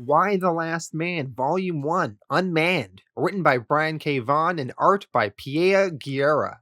Why the Last Man, Volume 1, Unmanned, written by Brian K. Vaughan and art by Pia Guerra.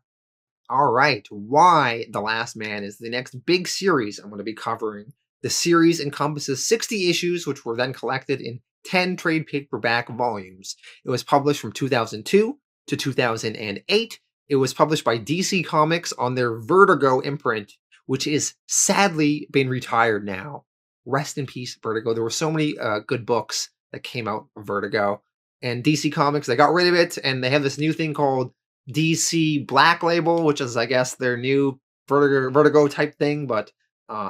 Alright, Why the Last Man is the next big series I'm going to be covering. The series encompasses 60 issues, which were then collected in 10 trade paperback volumes. It was published from 2002 to 2008. It was published by DC Comics on their Vertigo imprint, which is sadly been retired now. Rest in peace, Vertigo. There were so many good books that came out of Vertigo. And DC Comics, they got rid of it, and they have this new thing called DC Black Label, which is, I guess, their new Vertigo type thing, but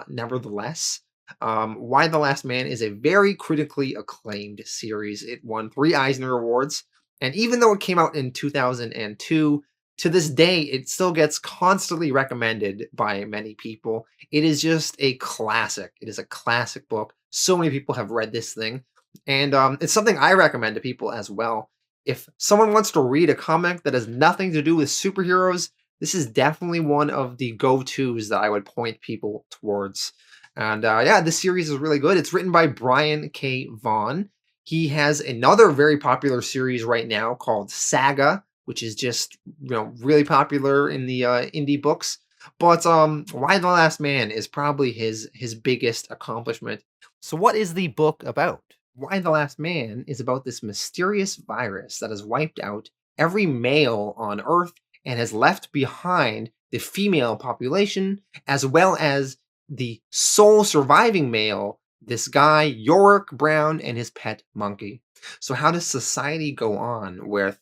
nevertheless. Why the Last Man is a very critically acclaimed series. It won 3 Eisner Awards, and even though it came out in 2002, to this day, it still gets constantly recommended by many people. It is just a classic. It is a classic book. So many people have read this thing, and it's something I recommend to people as well. If someone wants to read a comic that has nothing to do with superheroes, this is definitely one of the go-tos that I would point people towards. And yeah, this series is really good. It's written by Brian K. Vaughan. He has another very popular series right now called Saga, which is just, really popular in the indie books. But Why the Last Man is probably his biggest accomplishment. So what is the book about? Why the Last Man is about this mysterious virus that has wiped out every male on Earth and has left behind the female population, as well as the sole surviving male, this guy, Yorick Brown, and his pet monkey. So how does society go on with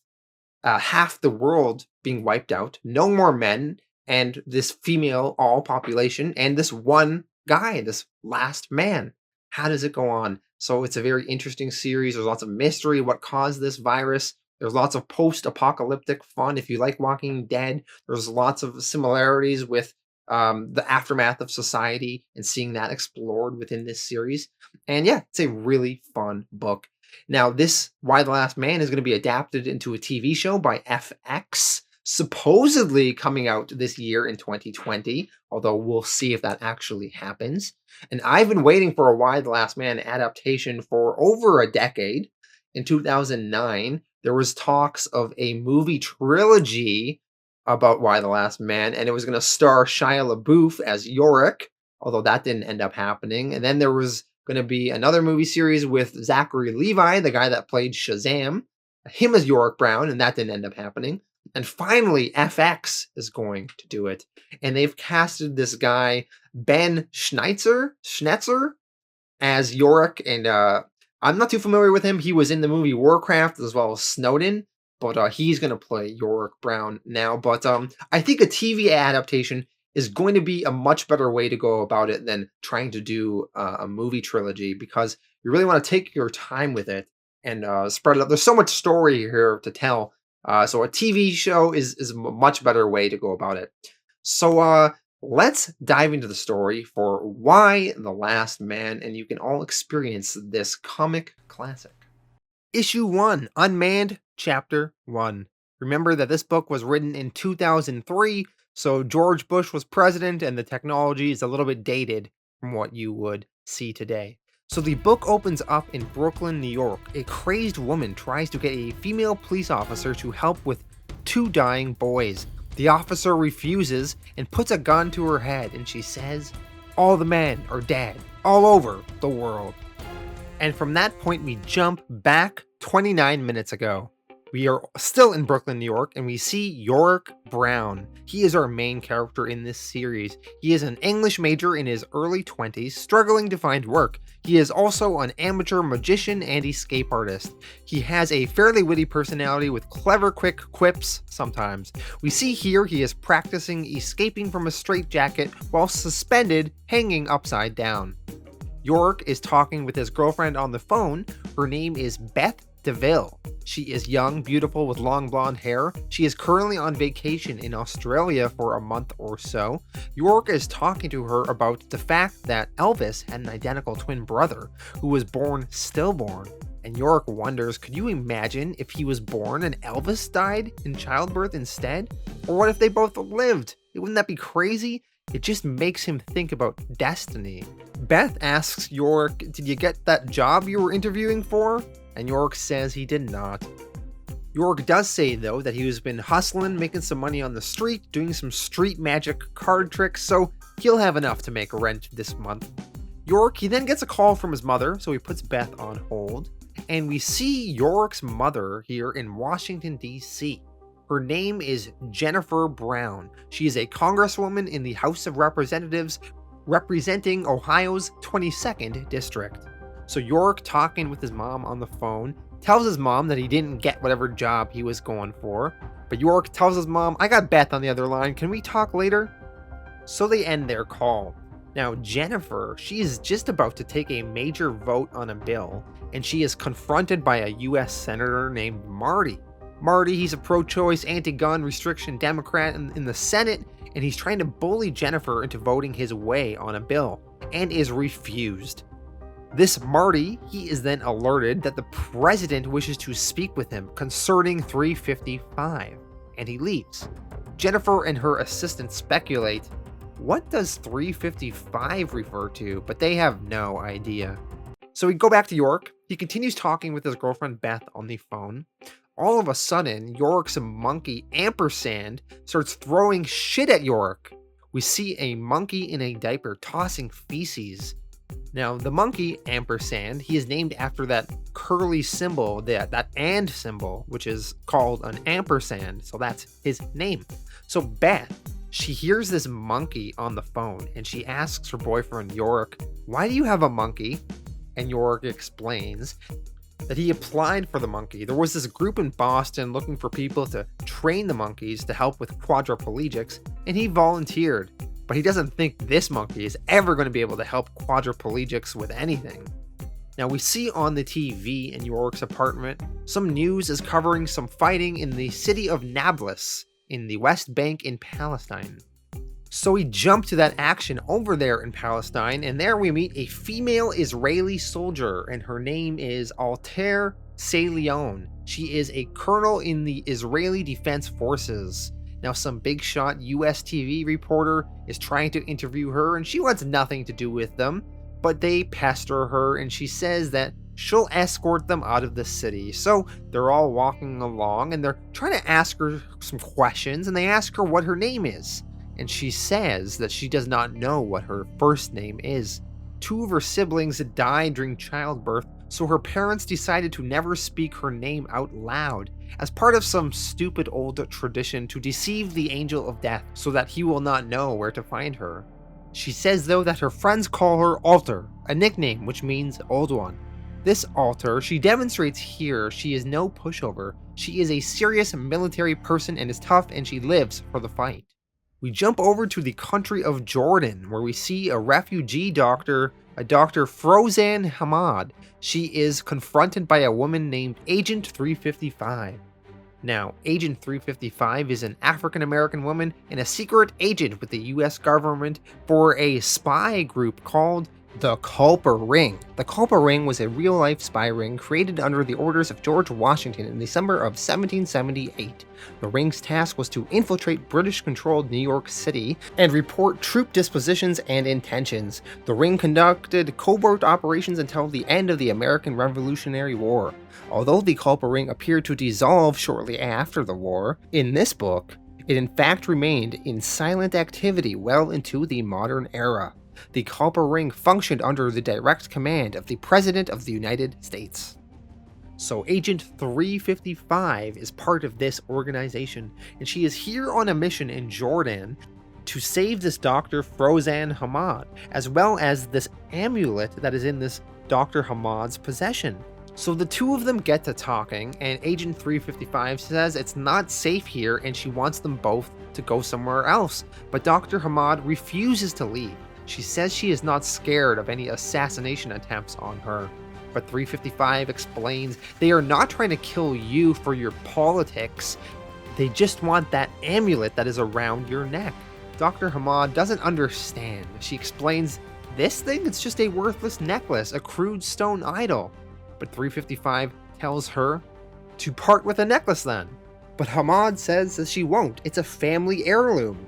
half the world being wiped out, no more men, and this female all population, and this one guy, this last man? How does it go on? So it's a very interesting series. There's lots of mystery. What caused this virus? There's lots of post-apocalyptic fun. If you like Walking Dead, there's lots of similarities with the aftermath of society and seeing that explored within this series. And yeah, it's a really fun book. Now, this Why the Last Man is going to be adapted into a TV show by FX, supposedly coming out this year in 2020, although we'll see if that actually happens. And I've been waiting for a Why the Last Man adaptation for over a decade. In 2009, there was talks of a movie trilogy about Why the Last Man, and it was going to star Shia LaBeouf as Yorick, although that didn't end up happening. And then there was going to be another movie series with Zachary Levi, the guy that played Shazam, him as Yorick Brown, and that didn't end up happening. And finally, FX is going to do it. And they've casted this guy, Ben Schnetzer, as Yorick. And I'm not too familiar with him. He was in the movie Warcraft as well as Snowden. But he's going to play Yorick Brown now. But I think a TV adaptation is going to be a much better way to go about it than trying to do a movie trilogy, because you really want to take your time with it and spread it out. There's so much story here to tell. So a TV show is a much better way to go about it. So let's dive into the story for Why the Last Man, and you can all experience this comic classic. Issue 1, Unmanned, Chapter 1. Remember that this book was written in 2003, so George Bush was president and the technology is a little bit dated from what you would see today. So the book opens up in Brooklyn, New York. A crazed woman tries to get a female police officer to help with 2 dying boys. The officer refuses and puts a gun to her head, and she says, "All the men are dead, all over the world." And from that point, we jump back 29 minutes ago. We are still in Brooklyn, New York, and we see Yorick Brown. He is our main character in this series. He is an English major in his early 20s, struggling to find work. He is also an amateur magician and escape artist. He has a fairly witty personality with clever, quick quips sometimes. We see here he is practicing escaping from a straitjacket while suspended, hanging upside down. Yorick is talking with his girlfriend on the phone. Her name is Beth DeVille. She is young, beautiful, with long blonde hair. She is currently on vacation in Australia for a month or so. Yorick is talking to her about the fact that Elvis had an identical twin brother who was born stillborn. And Yorick wonders, could you imagine if he was born and Elvis died in childbirth instead? Or what if they both lived? Wouldn't that be crazy? It just makes him think about destiny. Beth asks Yorick, did you get that job you were interviewing for? And Yorick says he did not. Yorick does say, though, that he has been hustling, making some money on the street, doing some street magic card tricks, so he'll have enough to make rent this month. Yorick, he then gets a call from his mother, so he puts Beth on hold, and we see Yorick's mother here in Washington, D.C. Her name is Jennifer Brown. She is a congresswoman in the House of Representatives representing Ohio's 22nd district. So Yorick, talking with his mom on the phone, tells his mom that he didn't get whatever job he was going for, but Yorick tells his mom, I got Beth on the other line, can we talk later? So they end their call. Now Jennifer, she is just about to take a major vote on a bill, and she is confronted by a US Senator named Marty. Marty, he's a pro-choice, anti-gun restriction Democrat in the Senate, and he's trying to bully Jennifer into voting his way on a bill, and is refused. This Marty, he is then alerted that the president wishes to speak with him concerning 355, and he leaves. Jennifer and her assistant speculate, what does 355 refer to? But they have no idea. So we go back to Yorick. He continues talking with his girlfriend Beth on the phone. All of a sudden, Yorick's monkey, Ampersand, starts throwing shit at Yorick. We see a monkey in a diaper tossing feces. Now, the monkey, Ampersand, he is named after that curly symbol, that and symbol, which is called an ampersand, so that's his name. So Beth, she hears this monkey on the phone, and she asks her boyfriend, Yorick, why do you have a monkey? And Yorick explains that he applied for the monkey. There was this group in Boston looking for people to train the monkeys to help with quadriplegics, and he volunteered. But he doesn't think this monkey is ever going to be able to help quadriplegics with anything. Now we see on the TV in Yorick's apartment, some news is covering some fighting in the city of Nablus in the West Bank in Palestine. So we jump to that action over there in Palestine, and there we meet a female Israeli soldier, and her name is Altair Saleon. She is a colonel in the Israeli Defense Forces. Now some big shot US TV reporter is trying to interview her, and she wants nothing to do with them, but they pester her, and she says that she'll escort them out of the city. So they're all walking along, and they're trying to ask her some questions, and they ask her what her name is. And she says that she does not know what her first name is. Two of her siblings died during childbirth, so her parents decided to never speak her name out loud, as part of some stupid old tradition to deceive the angel of death so that he will not know where to find her. She says, though, that her friends call her Alter, a nickname which means old one. This Alter, she demonstrates here she is no pushover. She is a serious military person and is tough, and she lives for the fight. We jump over to the country of Jordan, where we see a refugee doctor, a Dr. Frozan Hamad. She is confronted by a woman named Agent 355. Now, Agent 355 is an African-American woman and a secret agent with the US government for a spy group called the Culper Ring. The Culper Ring was a real-life spy ring created under the orders of George Washington in December of 1778. The ring's task was to infiltrate British-controlled New York City and report troop dispositions and intentions. The ring conducted covert operations until the end of the American Revolutionary War. Although the Culper Ring appeared to dissolve shortly after the war, in this book, it in fact remained in silent activity well into the modern era. The Culper Ring functioned under the direct command of the President of the United States. So Agent 355 is part of this organization, and she is here on a mission in Jordan to save this Dr. Frozan Hamad, as well as this amulet that is in this Dr. Hamad's possession. So the two of them get to talking, and Agent 355 says it's not safe here and she wants them both to go somewhere else, but Dr. Hamad refuses to leave. She says she is not scared of any assassination attempts on her. But 355 explains they are not trying to kill you for your politics. They just want that amulet that is around your neck. Dr. Hamad doesn't understand. She explains, this thing, it's just a worthless necklace, a crude stone idol. But 355 tells her to part with the necklace then. But Hamad says that she won't. It's a family heirloom.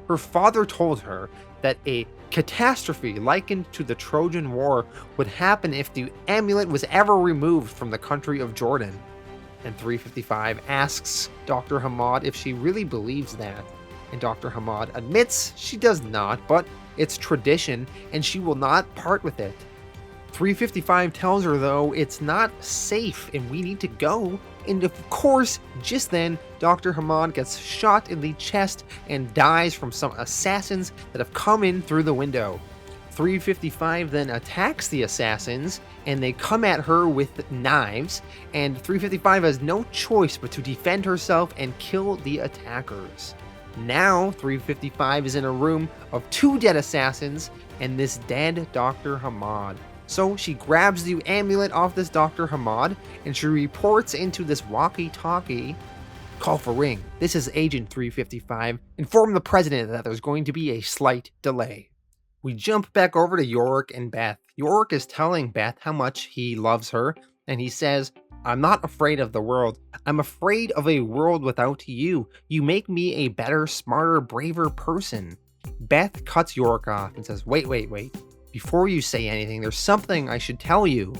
Her father told her that a catastrophe likened to the Trojan War would happen if the amulet was ever removed from the country of Jordan. And 355 asks Dr. Hamad if she really believes that, and Dr. Hamad admits she does not, but it's tradition and she will not part with it. 355 tells her, though, it's not safe and we need to go. And of course, just then, Dr. Hamad gets shot in the chest and dies from some assassins that have come in through the window. 355 then attacks the assassins, and they come at her with knives, and 355 has no choice but to defend herself and kill the attackers. Now, 355 is in a room of 2 dead assassins and this dead Dr. Hamad. So she grabs the amulet off this Dr. Hamad, and she reports into this walkie-talkie. Call for ring. This is Agent 355. Inform the president that there's going to be a slight delay. We jump back over to Yorick and Beth. Yorick is telling Beth how much he loves her, and he says, I'm not afraid of the world. I'm afraid of a world without you. You make me a better, smarter, braver person. Beth cuts Yorick off and says, wait. Before you say anything, there's something I should tell you.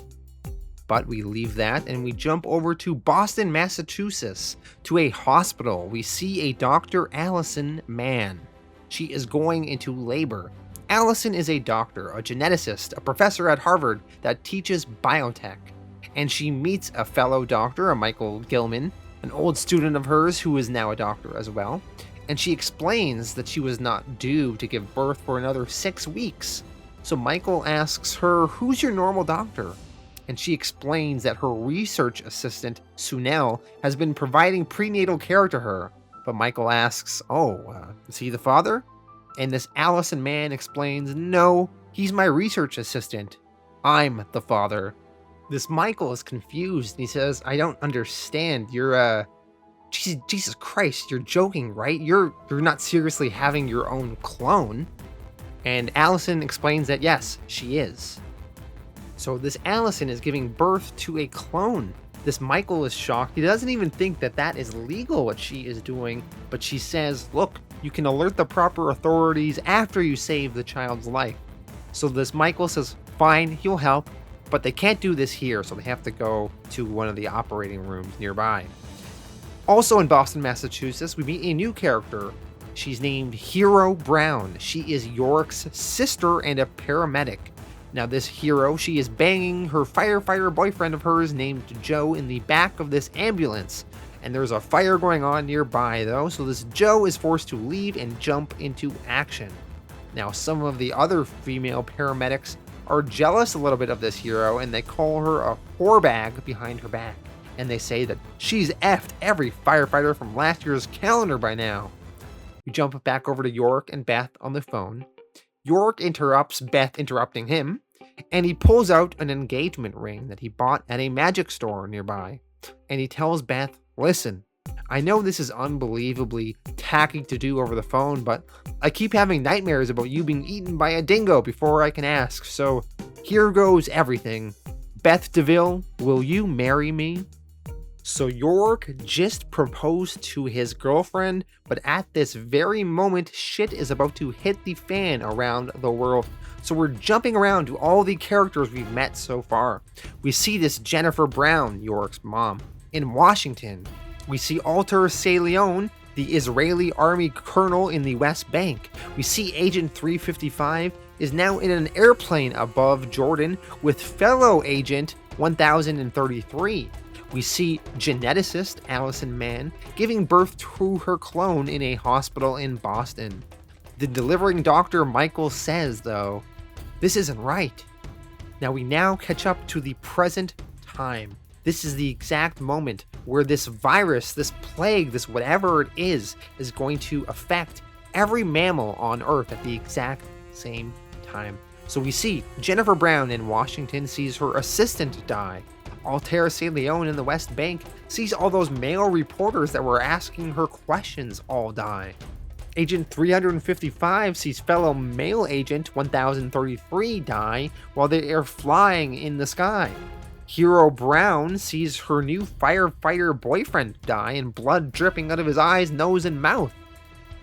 But we leave that and we jump over to Boston, Massachusetts, to a hospital. We see a Dr. Allison Mann. She is going into labor. Allison is a doctor, a geneticist, a professor at Harvard that teaches biotech. And she meets a fellow doctor, a Michael Gilman, an old student of hers who is now a doctor as well. And she explains that she was not due to give birth for another 6 weeks. So Michael asks her, who's your normal doctor? And she explains that her research assistant, Sunel, has been providing prenatal care to her. But Michael asks, is he the father? And this Allison Mann explains, no, he's my research assistant. I'm the father. This Michael is confused, and he says, I don't understand. You're, Jesus Christ, you're joking, right? You're not seriously having your own clone. And Allison explains that yes, she is. So this Allison is giving birth to a clone. This Michael is shocked. He doesn't even think that that is legal what she is doing, but she says, look, you can alert the proper authorities after you save the child's life. So this Michael says, fine, he'll help, but they can't do this here, so they have to go to one of the operating rooms nearby. Also in Boston, Massachusetts, we meet a new character. She's named Hero Brown. She is Yorick's sister and a paramedic. Now this Hero, she is banging her firefighter boyfriend of hers named Joe in the back of this ambulance. And there's a fire going on nearby though, so this Joe is forced to leave and jump into action. Now some of the other female paramedics are jealous a little bit of this Hero, and they call her a whore bag behind her back. And they say that she's effed every firefighter from last year's calendar by now. We jump back over to Yorick and Beth on the phone. Yorick interrupts Beth interrupting him, and he pulls out an engagement ring that he bought at a magic store nearby. And he tells Beth, listen, I know this is unbelievably tacky to do over the phone, but I keep having nightmares about you being eaten by a dingo before I can ask, so here goes everything. Beth DeVille, will you marry me? So Yorick just proposed to his girlfriend, but at this very moment, shit is about to hit the fan around the world. So we're jumping around to all the characters we've met so far. We see this Jennifer Brown, Yorick's mom, in Washington. We see Alter Saleon, the Israeli army colonel in the West Bank. We see Agent 355 is now in an airplane above Jordan with fellow Agent 1033. We see geneticist Allison Mann giving birth to her clone in a hospital in Boston. The delivering doctor Michael says, though, this isn't right. Now we catch up to the present time. This is the exact moment where this virus, this plague, this whatever it is going to affect every mammal on Earth at the exact same time. So we see Jennifer Brown in Washington sees her assistant die. Altair Leon in the West Bank sees all those male reporters that were asking her questions all die. Agent 355 sees fellow male agent 1033 die while they are flying in the sky. Hero Brown sees her new firefighter boyfriend die and blood dripping out of his eyes, nose, and mouth.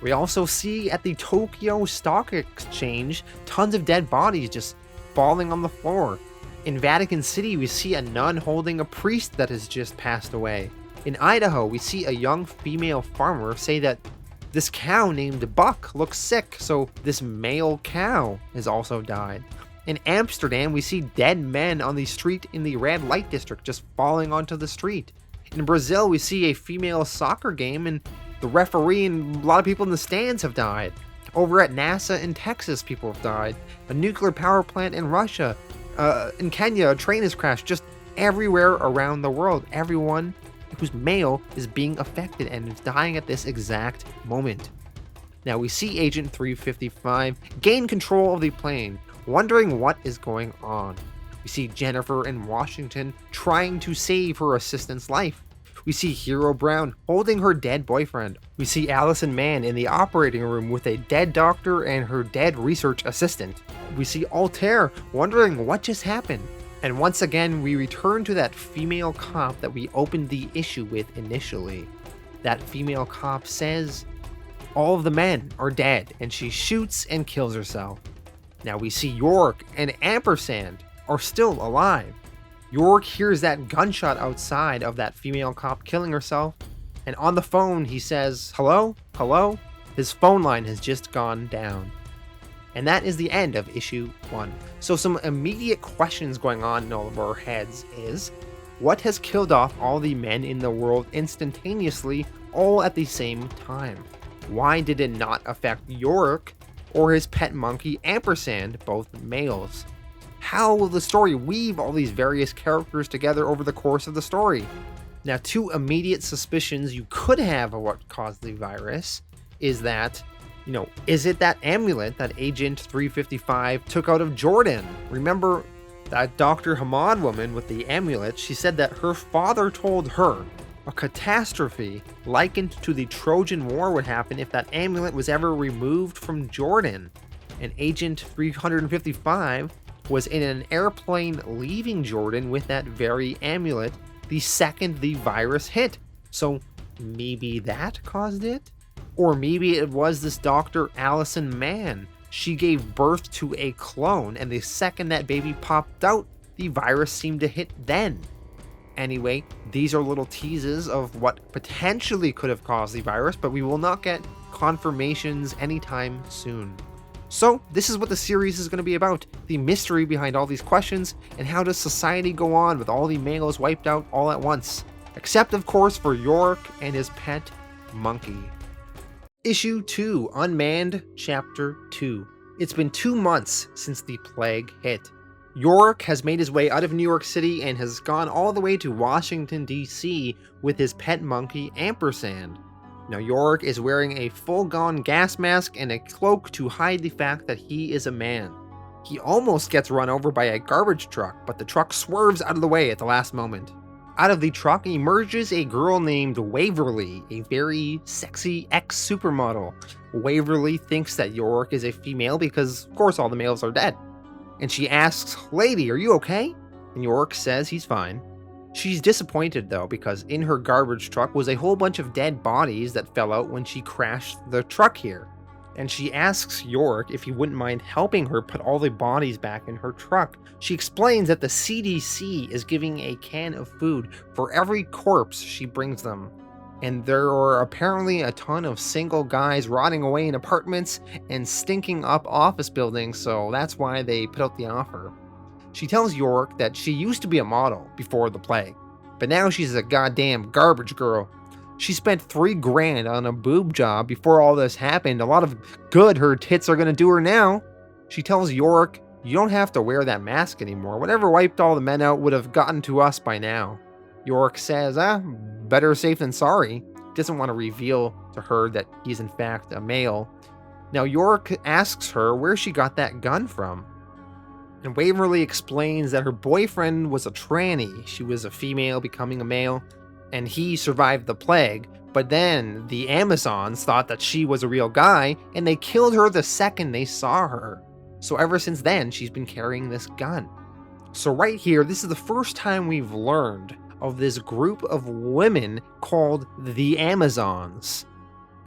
We also see at the Tokyo Stock Exchange tons of dead bodies just falling on the floor. In Vatican City, we see a nun holding a priest that has just passed away. In Idaho, we see a young female farmer say that this cow named Buck looks sick, so this male cow has also died. In Amsterdam, we see dead men on the street in the red light district just falling onto the street. In Brazil, we see a female soccer game and the referee and a lot of people in the stands have died. Over at NASA in Texas, people have died. A nuclear power plant in Russia. In Kenya, a train has crashed. Just everywhere around the world. Everyone who's male is being affected and is dying at this exact moment. Now we see Agent 355 gain control of the plane, wondering what is going on. We see Jennifer in Washington trying to save her assistant's life. We see Hero Brown holding her dead boyfriend. We see Allison Mann in the operating room with a dead doctor and her dead research assistant. We see Altair wondering what just happened. And once again, we return to that female cop that we opened the issue with initially. That female cop says all of the men are dead, and she shoots and kills herself. Now we see Yorick and Ampersand are still alive. Yorick hears that gunshot outside of that female cop killing herself, and on the phone he says, "Hello? Hello?" His phone line has just gone down. And that is the end of issue 1. So some immediate questions going on in all of our heads is, what has killed off all the men in the world instantaneously, all at the same time? Why did it not affect Yorick or his pet monkey Ampersand, both males? How will the story weave all these various characters together over the course of the story? Now, 2 immediate suspicions you could have of what caused the virus is that, is it that amulet that Agent 355 took out of Jordan? Remember that Dr. Hamad woman with the amulet? She said that her father told her a catastrophe likened to the Trojan War would happen if that amulet was ever removed from Jordan. And Agent 355 was in an airplane leaving Jordan with that very amulet the second the virus hit. So maybe that caused it? Or maybe it was this Dr. Allison Mann. She gave birth to a clone, and the second that baby popped out, the virus seemed to hit then. Anyway, these are little teases of what potentially could have caused the virus, but we will not get confirmations anytime soon. So, this is what the series is going to be about, the mystery behind all these questions, and how does society go on with all the males wiped out all at once. Except, of course, for Yorick and his pet monkey. Issue 2, Unmanned, Chapter 2. It's been 2 months since the plague hit. Yorick has made his way out of New York City and has gone all the way to Washington, D.C. with his pet monkey, Ampersand. Now, Yorick is wearing a full-gone gas mask and a cloak to hide the fact that he is a man. He almost gets run over by a garbage truck, but the truck swerves out of the way at the last moment. Out of the truck emerges a girl named Waverly, a very sexy ex-supermodel. Waverly thinks that Yorick is a female because, of course, all the males are dead. And she asks, "Lady, are you okay?" And Yorick says he's fine. She's disappointed though, because in her garbage truck was a whole bunch of dead bodies that fell out when she crashed the truck here. And she asks Yorick if he wouldn't mind helping her put all the bodies back in her truck. She explains that the CDC is giving a can of food for every corpse she brings them. And there are apparently a ton of single guys rotting away in apartments and stinking up office buildings, so that's why they put out the offer. She tells Yorick that she used to be a model before the plague, but now she's a goddamn garbage girl. She spent $3,000 on a boob job before all this happened. A lot of good her tits are gonna do her now. She tells Yorick, "You don't have to wear that mask anymore. Whatever wiped all the men out would have gotten to us by now." Yorick says, better safe than sorry. Doesn't want to reveal to her that he's in fact a male. Now Yorick asks her where she got that gun from. And Waverly explains that her boyfriend was a tranny. She was a female becoming a male, and he survived the plague. But then the Amazons thought that she was a real guy, and they killed her the second they saw her. So ever since then, she's been carrying this gun. So right here, this is the first time we've learned of this group of women called the Amazons.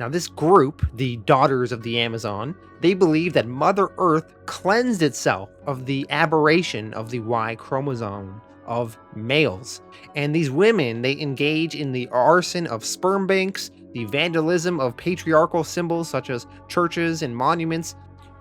Now, this group, the Daughters of the Amazon, they believe that Mother Earth cleansed itself of the aberration of the Y chromosome of males. And these women, they engage in the arson of sperm banks, the vandalism of patriarchal symbols such as churches and monuments,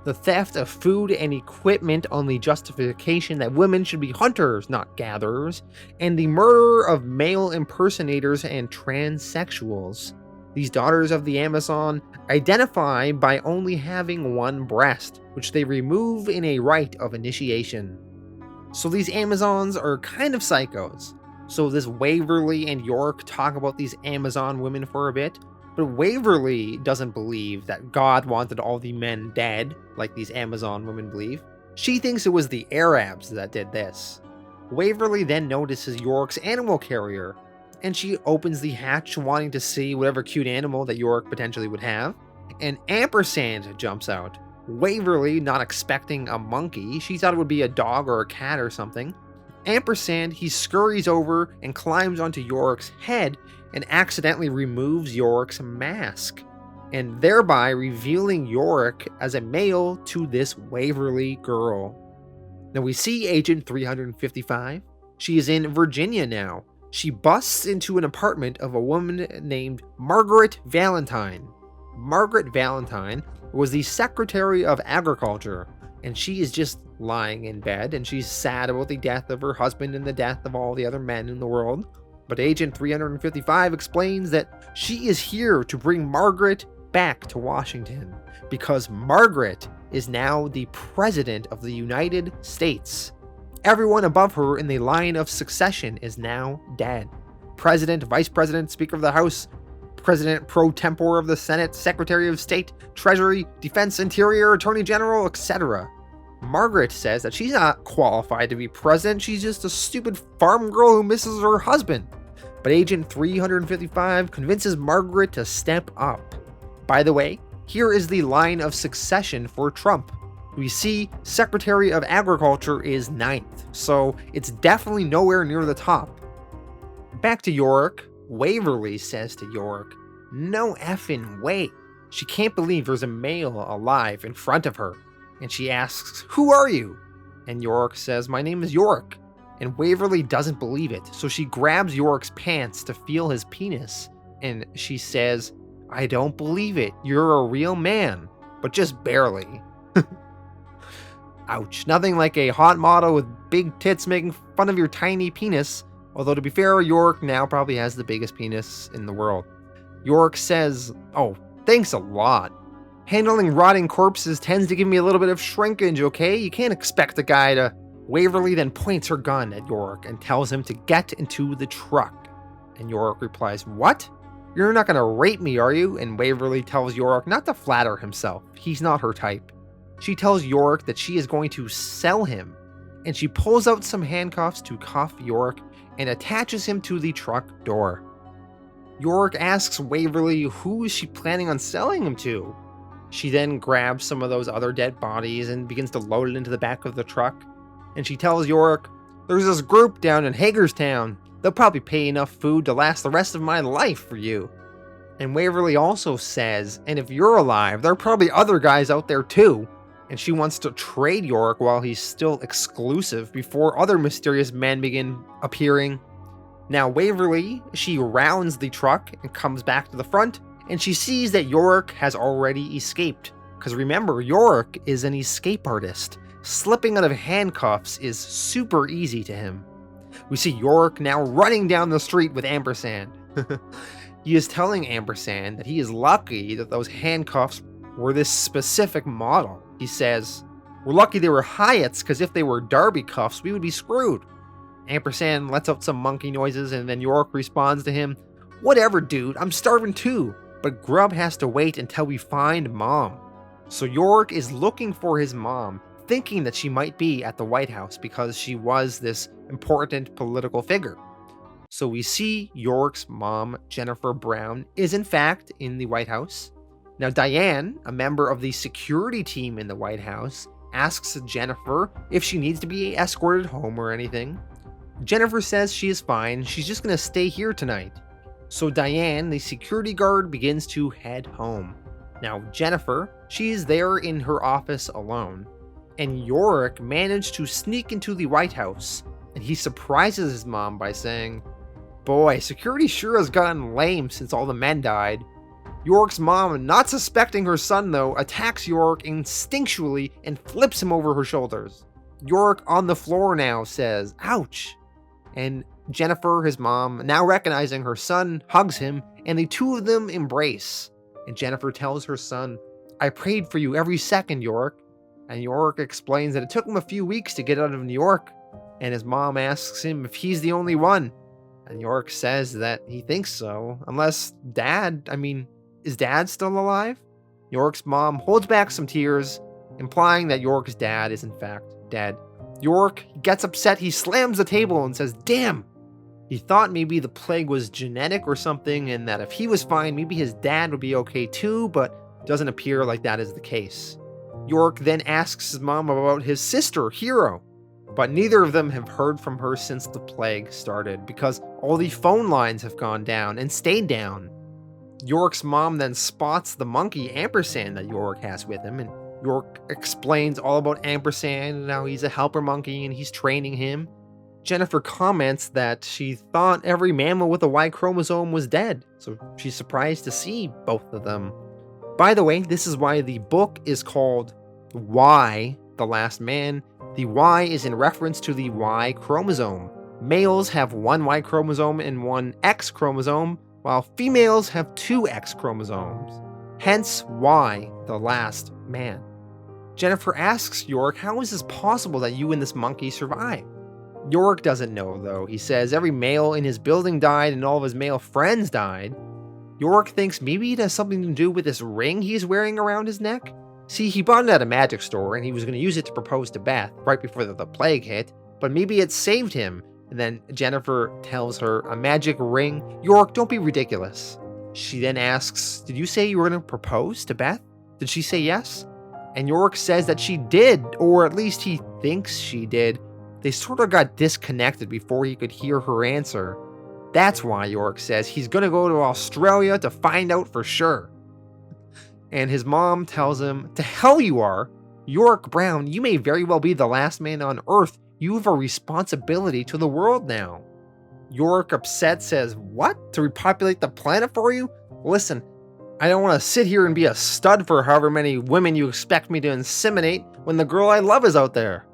the theft of food and equipment on the justification that women should be hunters, not gatherers, and the murder of male impersonators and transsexuals. These Daughters of the Amazon identify by only having one breast, which they remove in a rite of initiation. So these Amazons are kind of psychos. So this Waverly and Yorick talk about these Amazon women for a bit, but Waverly doesn't believe that God wanted all the men dead, like these Amazon women believe. She thinks it was the Arabs that did this. Waverly then notices Yorick's animal carrier, and she opens the hatch wanting to see whatever cute animal that Yorick potentially would have, and Ampersand jumps out. Waverly, not expecting a monkey, she thought it would be a dog or a cat or something. Ampersand, he scurries over and climbs onto Yorick's head and accidentally removes Yorick's mask, and thereby revealing Yorick as a male to this Waverly girl. Now we see Agent 355. She is in Virginia now. She busts into an apartment of a woman named Margaret Valentine. Margaret Valentine was the Secretary of Agriculture, and she is just lying in bed, and she's sad about the death of her husband and the death of all the other men in the world. But Agent 355 explains that she is here to bring Margaret back to Washington, because Margaret is now the President of the United States. Everyone above her in the line of succession is now dead. President, Vice President, Speaker of the House, President pro tempore of the Senate, Secretary of State, Treasury, Defense, Interior, Attorney General, etc. Margaret says that she's not qualified to be president, she's just a stupid farm girl who misses her husband. But Agent 355 convinces Margaret to step up. By the way, here is the line of succession for Trump. We see Secretary of Agriculture is 9th, so it's definitely nowhere near the top. Back to Yorick. Waverly says to Yorick, "No effing way." She can't believe there's a male alive in front of her, and she asks, "Who are you?" And Yorick says, "My name is Yorick." And Waverly doesn't believe it, so she grabs Yorick's pants to feel his penis, and she says, "I don't believe it, you're a real man, but just barely." Ouch, nothing like a hot model with big tits making fun of your tiny penis, although to be fair, Yorick now probably has the biggest penis in the world. Yorick says, "Oh, thanks a lot. Handling rotting corpses tends to give me a little bit of shrinkage, okay? You can't expect a guy to..." Waverly then points her gun at Yorick and tells him to get into the truck. And Yorick replies, "What? You're not gonna rape me, are you?" And Waverly tells Yorick not to flatter himself. He's not her type. She tells Yorick that she is going to sell him, and she pulls out some handcuffs to cuff Yorick and attaches him to the truck door. Yorick asks Waverly who is she planning on selling him to. She then grabs some of those other dead bodies and begins to load it into the back of the truck. And she tells Yorick, "There's this group down in Hagerstown. They'll probably pay enough food to last the rest of my life for you." And Waverly also says, "And if you're alive, there are probably other guys out there too." And she wants to trade Yorick while he's still exclusive before other mysterious men begin appearing. Now Waverly, she rounds the truck and comes back to the front, and she sees that Yorick has already escaped. Because remember, Yorick is an escape artist. Slipping out of handcuffs is super easy to him. We see Yorick now running down the street with Ampersand. He is telling Ampersand that he is lucky that those handcuffs were this specific model. He says, "We're lucky they were Hyatt's, because if they were Darby cuffs, we would be screwed." Ampersand lets out some monkey noises, and then Yorick responds to him, "Whatever, dude, I'm starving too, but grub has to wait until we find Mom." So Yorick is looking for his mom, thinking that she might be at the White House because she was this important political figure. So we see Yorick's mom, Jennifer Brown, is in fact in the White House. Now Diane, a member of the security team in the White House, asks Jennifer if she needs to be escorted home or anything. Jennifer says she is fine, she's just going to stay here tonight. So Diane, the security guard, begins to head home. Now Jennifer, she's there in her office alone, and Yorick managed to sneak into the White House, and he surprises his mom by saying, "Boy, security sure has gotten lame since all the men died." Yorick's mom, not suspecting her son though, attacks Yorick instinctually and flips him over her shoulders. Yorick on the floor now says, "Ouch." And Jennifer, his mom, now recognizing her son, hugs him, and the two of them embrace. And Jennifer tells her son, "I prayed for you every second, Yorick." And Yorick explains that it took him a few weeks to get out of New York. And his mom asks him if he's the only one. And Yorick says that he thinks so, unless is Dad still alive? Yorick's mom holds back some tears, implying that Yorick's dad is in fact dead. Yorick gets upset, he slams the table and says, "Damn!" He thought maybe the plague was genetic or something, and that if he was fine, maybe his dad would be okay too, but doesn't appear like that is the case. Yorick then asks his mom about his sister, Hero, but neither of them have heard from her since the plague started, because all the phone lines have gone down and stayed down. Yorick's mom then spots the monkey Ampersand that Yorick has with him, and Yorick explains all about Ampersand and how he's a helper monkey and he's training him. Jennifer comments that she thought every mammal with a Y chromosome was dead, so she's surprised to see both of them. By the way, this is why the book is called Y, The Last Man. The Y is in reference to the Y chromosome. Males have one Y chromosome and one X chromosome, while females have two X chromosomes. Hence, Y, The Last Man. Jennifer asks Yorick, "How is this possible that you and this monkey survived?" Yorick doesn't know, though. He says every male in his building died and all of his male friends died. Yorick thinks maybe it has something to do with this ring he's wearing around his neck. See, he bought it at a magic store and he was going to use it to propose to Beth right before the plague hit, but maybe it saved him. And then Jennifer tells her, "A magic ring? Yorick, don't be ridiculous." She then asks, "Did you say you were going to propose to Beth? Did she say yes?" And Yorick says that she did, or at least he thinks she did. They sort of got disconnected before he could hear her answer. That's why Yorick says he's going to go to Australia to find out for sure. And his mom tells him, "To hell you are. Yorick Brown, you may very well be the last man on Earth. You have a responsibility to the world now." Yorick, upset, says, "What? To repopulate the planet for you? Listen, I don't want to sit here and be a stud for however many women you expect me to inseminate when the girl I love is out there."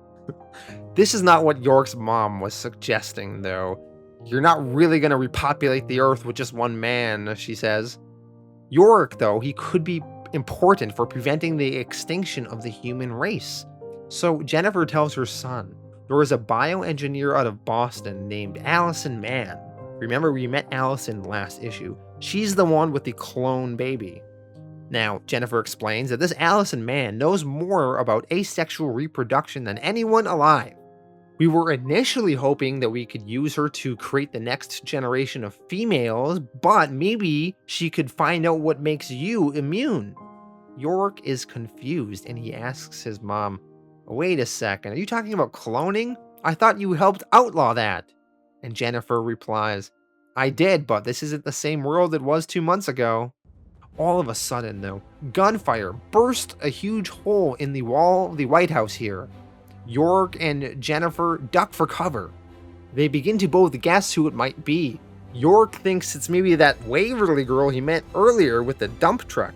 This is not what Yorick's mom was suggesting, though. "You're not really going to repopulate the Earth with just one man," she says. Yorick, though, he could be important for preventing the extinction of the human race. So Jennifer tells her son, there is a bioengineer out of Boston named Allison Mann. Remember, we met Allison last issue. She's the one with the clone baby. Now, Jennifer explains that this Allison Mann knows more about asexual reproduction than anyone alive. We were initially hoping that we could use her to create the next generation of females, but maybe she could find out what makes you immune. Yorick is confused and he asks his mom, "Wait a second, are you talking about cloning? I thought you helped outlaw that." And Jennifer replies, "I did, but this isn't the same world it was 2 months ago." All of a sudden, though, gunfire burst a huge hole in the wall of the White House here. Yorick and Jennifer duck for cover. They begin to both guess who it might be. Yorick thinks it's maybe that Waverly girl he met earlier with the dump truck.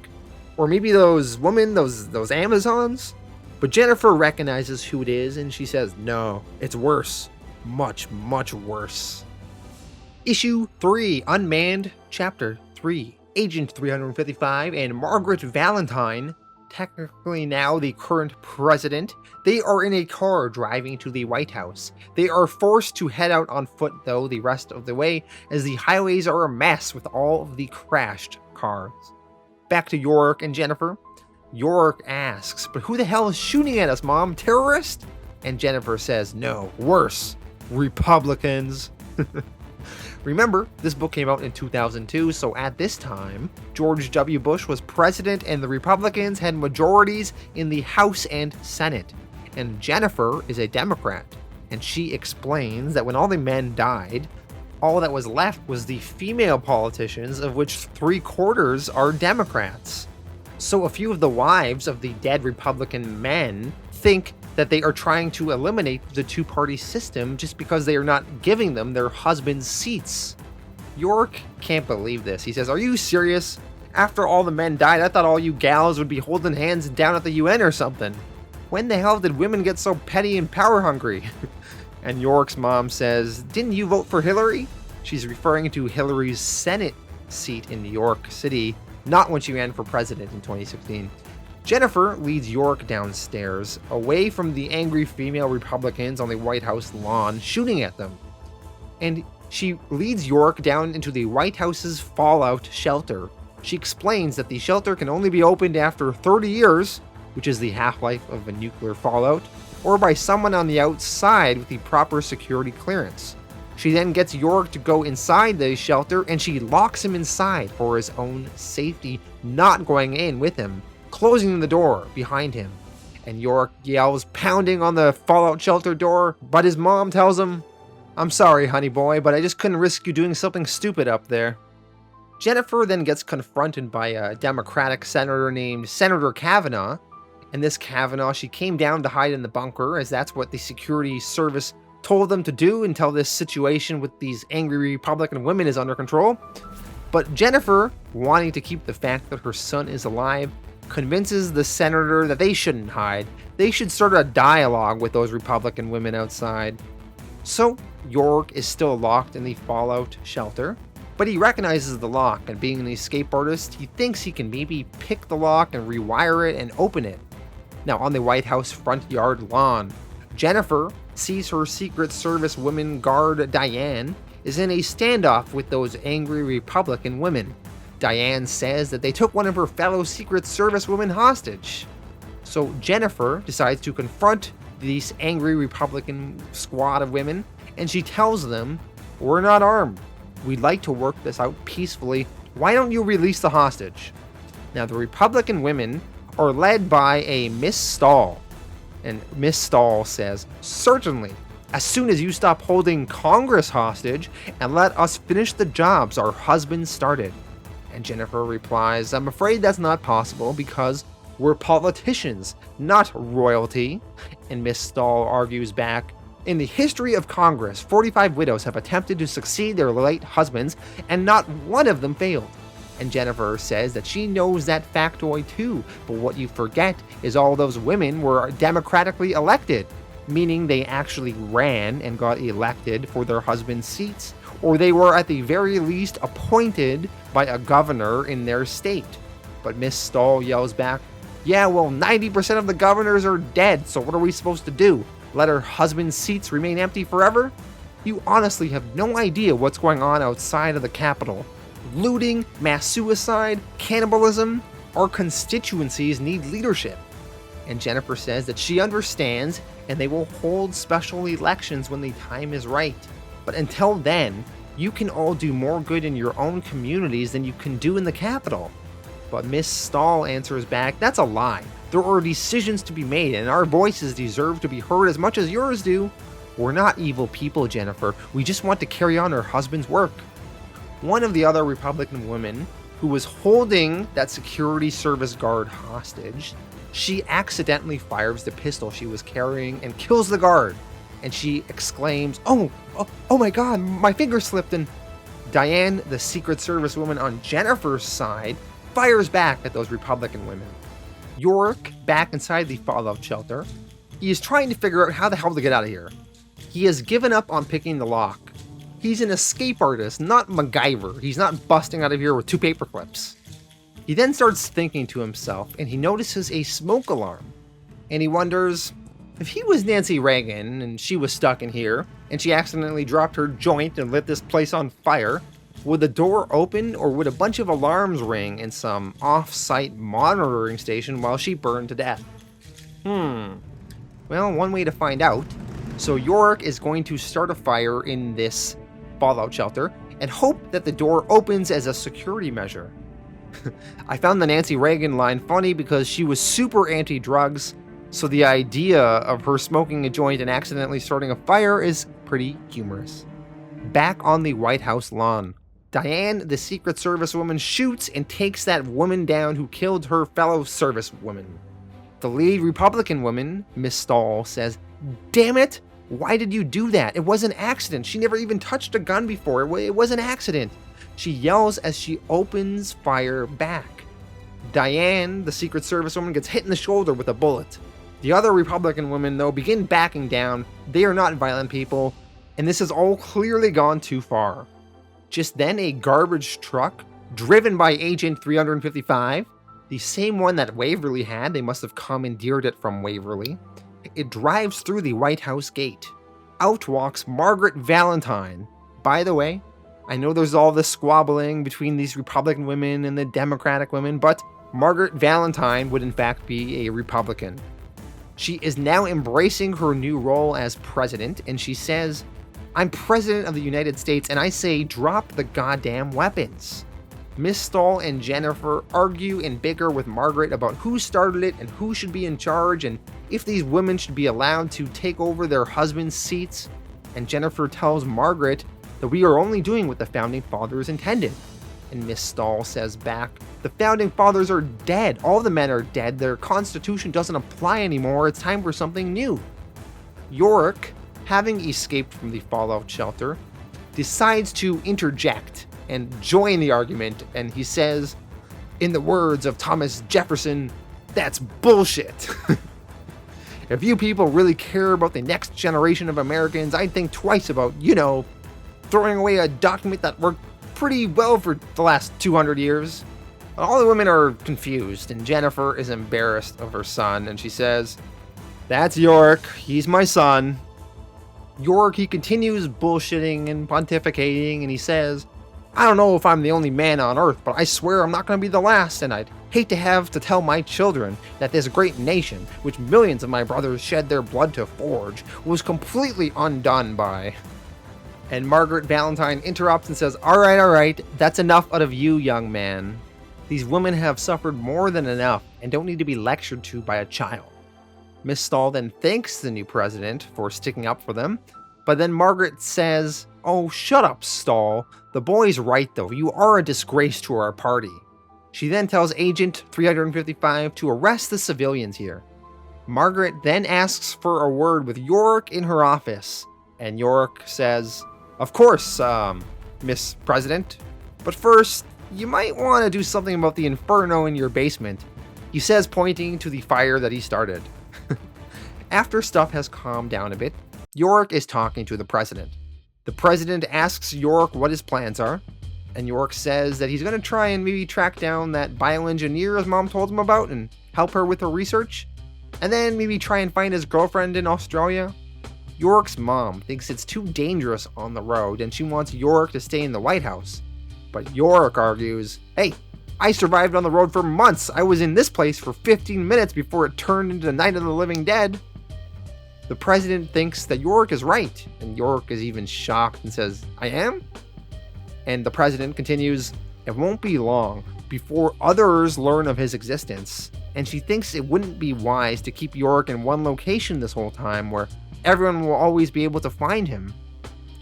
Or maybe those women, those Amazons. But Jennifer recognizes who it is and she says, "No, it's worse. Much, much worse." Issue 3, Unmanned, Chapter 3. Agent 355 and Margaret Valentine, technically now the current president, they are in a car driving to the White House. They are forced to head out on foot, though, the rest of the way, as the highways are a mess with all of the crashed cars. Back to Yorick and Jennifer. Yorick asks, "But who the hell is shooting at us, Mom? Terrorist?" And Jennifer says, "No, worse. Republicans." Remember, this book came out in 2002, so at this time, George W. Bush was president and the Republicans had majorities in the House and Senate. And Jennifer is a Democrat, and she explains that when all the men died, All that was left was the female politicians, of which 3/4 are Democrats. So a few of the wives of the dead Republican men think that they are trying to eliminate the two-party system just because they are not giving them their husbands' seats. Yorick can't believe this. He says, "Are you serious? After all the men died, I thought all you gals would be holding hands down at the UN or something. When the hell did women get so petty and power hungry?" And Yorick's mom says, "Didn't you vote for Hillary?" She's referring to Hillary's Senate seat in New York City, not when she ran for president in 2016. Jennifer leads Yorick downstairs, away from the angry female Republicans on the White House lawn, shooting at them. And she leads Yorick down into the White House's fallout shelter. She explains that the shelter can only be opened after 30 years, which is the half-life of a nuclear fallout, or by someone on the outside with the proper security clearance. She then gets Yorick to go inside the shelter, and she locks him inside for his own safety, not going in with him, closing the door behind him. And Yorick yells, pounding on the fallout shelter door, but his mom tells him, "I'm sorry, honey boy, but I just couldn't risk you doing something stupid up there." Jennifer then gets confronted by a Democratic senator named Senator Kavanaugh. And this Kavanaugh, she came down to hide in the bunker, as that's what the security service told them to do until this situation with these angry Republican women is under control. But Jennifer, wanting to keep the fact that her son is alive, convinces the senator that they shouldn't hide. They should start a dialogue with those Republican women outside. So Yorick is still locked in the fallout shelter, but he recognizes the lock, and being an escape artist, he thinks he can maybe pick the lock and rewire it and open it. Now, on the White House front yard lawn, Jennifer sees her Secret Service woman guard Diane is in a standoff with those angry Republican women. Diane says that they took one of her fellow Secret Service women hostage. So Jennifer decides to confront this angry Republican squad of women, and she tells them, "We're not armed. We'd like to work this out peacefully. Why don't you release the hostage?" Now, the Republican women are led by a Miss Stahl. And Miss Stahl says, "Certainly, as soon as you stop holding Congress hostage and let us finish the jobs our husbands started." And Jennifer replies, "I'm afraid that's not possible because we're politicians, not royalty." And Miss Stahl argues back, "In the history of Congress, 45 widows have attempted to succeed their late husbands, and not one of them failed." And Jennifer says that she knows that factoid too, but what you forget is all those women were democratically elected, meaning they actually ran and got elected for their husband's seats, or they were at the very least appointed by a governor in their state. But Miss Stahl yells back, "Yeah, well, 90% of the governors are dead, so what are we supposed to do? Let our husband's seats remain empty forever?" You honestly have no idea what's going on outside of the Capitol. Looting, mass suicide, cannibalism, our constituencies need leadership. And Jennifer says that she understands, and they will hold special elections when the time is right. But until then, you can all do more good in your own communities than you can do in the Capitol. But Miss Stahl answers back, "That's a lie. There are decisions to be made, and our voices deserve to be heard as much as yours do. We're not evil people, Jennifer. We just want to carry on our husband's work." One of the other Republican women, who was holding that security service guard hostage, she accidentally fires the pistol she was carrying and kills the guard. And she exclaims, oh my God, my finger slipped." And Diane, the Secret Service woman on Jennifer's side, fires back at those Republican women. Yorick, back inside the fallout shelter, he is trying to figure out how the hell to get out of here. He has given up on picking the lock. He's an escape artist, not MacGyver. He's not busting out of here with 2 paper clips. He then starts thinking to himself, and he notices a smoke alarm. And he wonders, if he was Nancy Reagan and she was stuck in here, and she accidentally dropped her joint and lit this place on fire, would the door open, or would a bunch of alarms ring in some off-site monitoring station while she burned to death? Well, one way to find out. So Yorick is going to start a fire in this fallout shelter and hope that the door opens as a security measure. I found the Nancy Reagan line funny because she was super anti-drugs, so the idea of her smoking a joint and accidentally starting a fire is pretty humorous. back on the White House lawn. Diane, the Secret Service woman, shoots and takes that woman down who killed her fellow service woman. The lead Republican woman, Miss Stahl, says, "Damn it! Why did you do that? It was an accident. She never even touched a gun before. It was an accident." She yells as she opens fire back. Diane, the Secret Service woman, gets hit in the shoulder with a bullet. The other Republican women, though, begin backing down. They are not violent people, and this has all clearly gone too far. Just then, a garbage truck, driven by Agent 355, the same one that Waverly had, they must have commandeered it from Waverly, it drives through the White House gate. Out walks Margaret Valentine. By the way, I know there's all this squabbling between these Republican women and the Democratic women, but Margaret Valentine would in fact be a Republican. She is now embracing her new role as president, and she says, "I'm president of the United States, and I say drop the goddamn weapons." Miss Stahl and Jennifer argue and bicker with Margaret about who started it and who should be in charge and if these women should be allowed to take over their husbands' seats. And Jennifer tells Margaret that we are only doing what the Founding Fathers intended. And Miss Stahl says back, "The Founding Fathers are dead. All the men are dead. Their constitution doesn't apply anymore. It's time for something new." Yorick, having escaped from the fallout shelter, decides to interject and join the argument, and he says, in the words of Thomas Jefferson, "That's bullshit." If you people really care about the next generation of Americans, I'd think twice about, throwing away a document that worked pretty well for the last 200 years. All the women are confused, and Jennifer is embarrassed of her son, and she says, "That's Yorick, he's my son." Yorick, he continues bullshitting and pontificating, and he says, "I don't know if I'm the only man on Earth, but I swear I'm not going to be the last, and I'd hate to have to tell my children that this great nation, which millions of my brothers shed their blood to forge, was completely undone by..." And Margaret Valentine interrupts and says, all right, that's enough out of you, young man. These women have suffered more than enough and don't need to be lectured to by a child." Miss Stahl then thanks the new president for sticking up for them, but then Margaret says, "Oh, shut up, Stahl. The boy's right, though. You are a disgrace to our party." She then tells Agent 355 to arrest the civilians here. Margaret then asks for a word with Yorick in her office, and Yorick says, "Of course, Miss President, but first, you might want to do something about the inferno in your basement," he says, pointing to the fire that he started. After stuff has calmed down a bit, Yorick is talking to the president. The president asks Yorick what his plans are, and Yorick says that he's going to try and maybe track down that bioengineer his mom told him about and help her with her research, and then maybe try and find his girlfriend in Australia. Yorick's mom thinks it's too dangerous on the road and she wants Yorick to stay in the White House. But Yorick argues, "Hey, I survived on the road for months. I was in this place for 15 minutes before it turned into the Night of the Living Dead." The president thinks that Yorick is right, and Yorick is even shocked and says, "I am?" And the president continues, "It won't be long before others learn of his existence," and she thinks it wouldn't be wise to keep Yorick in one location this whole time where everyone will always be able to find him.